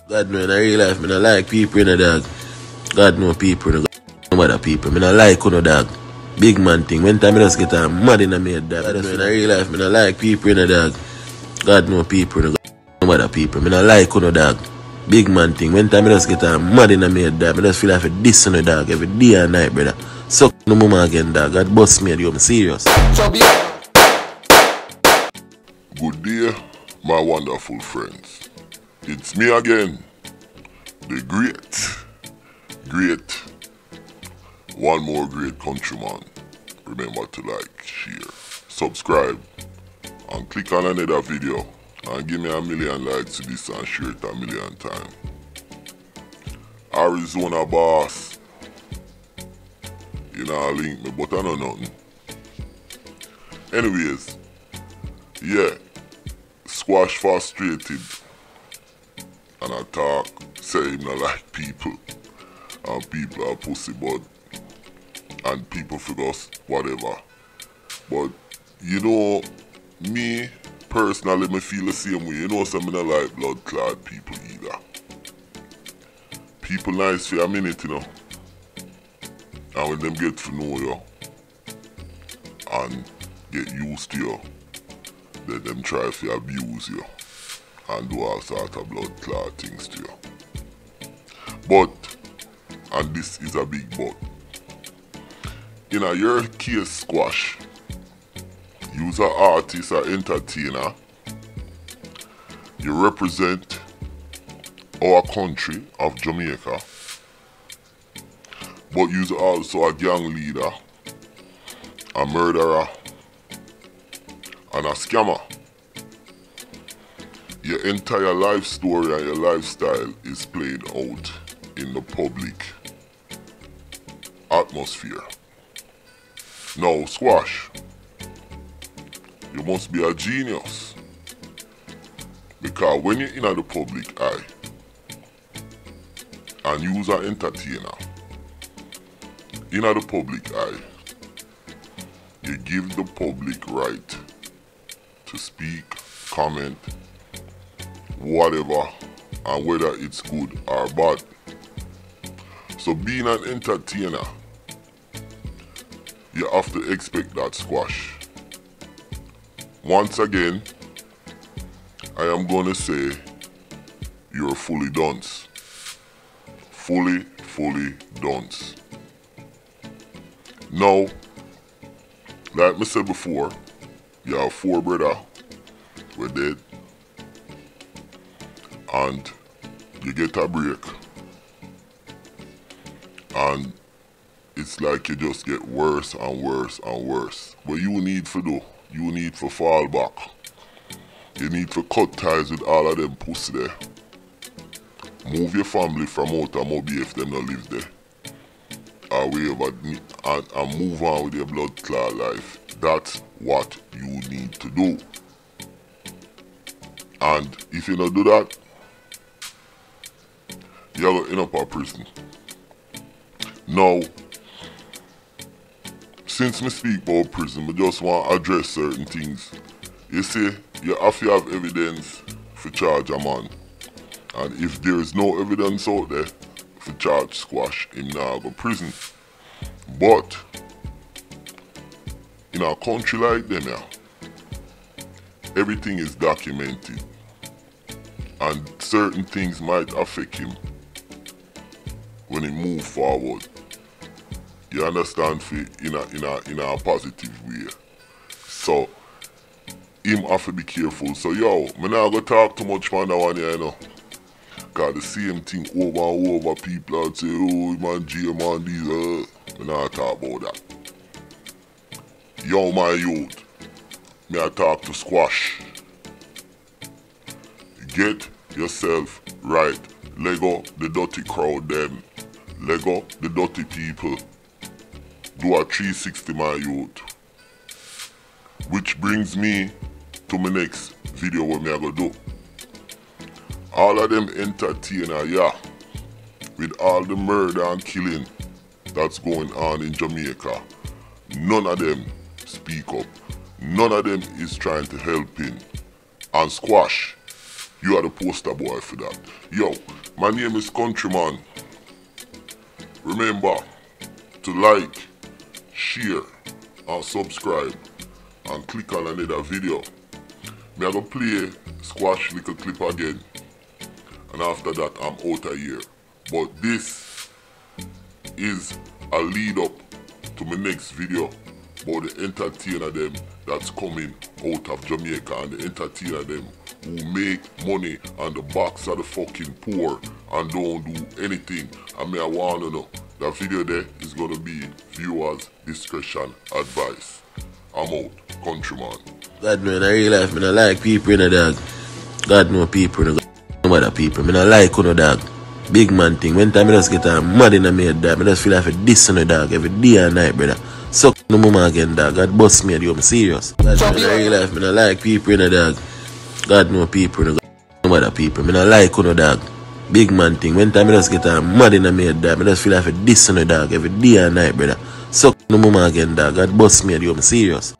God know in a real life, I don't like people in a dog. God know people, no other people. I don't like no dog. Big man thing. When time I just get mad in a made dog. God know in a real life, I don't like people in a dog. God know people, no other people. I don't like no dog. Big man thing. When time I just get mad in a made dog, I just feel like a diss on a dog every day and night, brother. Suck no mama again, dog. God bust me, I'm serious. Good day, my wonderful friends. It's me again, the great, one more great countryman. Remember to like, share, subscribe, and click on another video and give me 1,000,000 likes to this and share it 1,000,000 times. Arizona boss, you know, link me, but I know nothing. Anyways, yeah, Squash frustrated and I talk, say him not like people, and people are pussy, but and people figure whatever. But you know, me personally, me feel the same way. You know, some me not like blood clot people either. People nice for a minute, you know, and when them get to know you and get used to you, then them try to abuse you and do all sort of blood clot things to you. But, and this is a big but, in your case, Squash, you're an artist or entertainer, you represent our country of Jamaica, but you're also a gang leader, a murderer, and a scammer. Your entire life story and your lifestyle is played out in the public atmosphere. Now, Squash, you must be a genius, because when you're in the public eye and you're an entertainer, in the public eye, you give the public right to speak, comment, whatever, and whether it's good or bad. So being an entertainer, you have to expect that, Squash. Once again, I am going to say you're fully dunce. Fully dunce. Now, like I said before, you have 4 brothers were dead, and you get a break, and it's like you just get worse and worse and worse. What you need to do, you need to fall back. You need to cut ties with all of them pussy there. Move your family from out of Moby if them not live there. Or wherever, and move on with your blood clot life. That's what you need to do. And if you don't do that, you're going to end up in prison. Now, since me speak about prison, I just want to address certain things. You see, you have to have evidence for charge a man. And if there is no evidence out there for charge Squash, him now go to prison. But in a country like them, yeah, everything is documented, and certain things might affect him when he move forward. You understand? In a positive way. So him have to be careful. So yo, me not go talk too much on that one here, you know. Cause the same thing over and over, people that say, oh man, J man, these me not talk about that. Yo my youth, me I talk to Squash. Get yourself right. Lego the dirty crowd them. Lego the dirty people. Do a 360 my youth. Which brings me to my next video what me I go do. All of them entertainer, yeah, with all the murder and killing that's going on in Jamaica, none of them speak up. None of them is trying to help him. And Squash, You are the poster boy for that. Yo, my name is Countryman. Remember to like, share, and subscribe, and click on another video. Me I go play squash little clip again, and after that I'm out of here. But this is a lead up to my next video about the entertainer them that's coming out of Jamaica, and the entertainer them who make money on the backs of the fucking poor and don't do anything. And me I want to know, that video there is gonna be viewers discretion advice. I'm out, Countryman. God know in real life, me not like people in the dog. God know people, no other people. Me not like no dog. Big man thing. When time I just get mad in my head, dog. I just feel like a diss on the dog every day and night, brother. Suck no mama again, dog. God bust me, I'm serious. God know in real life, me not like people in the dog. God know people, no other people. Me not like no dog. Big man thing. When time I just get mad in my head, dog. I just feel like a diss on the dog every day and night, brother. Suck no mama again, dog. God bust me, I'm serious.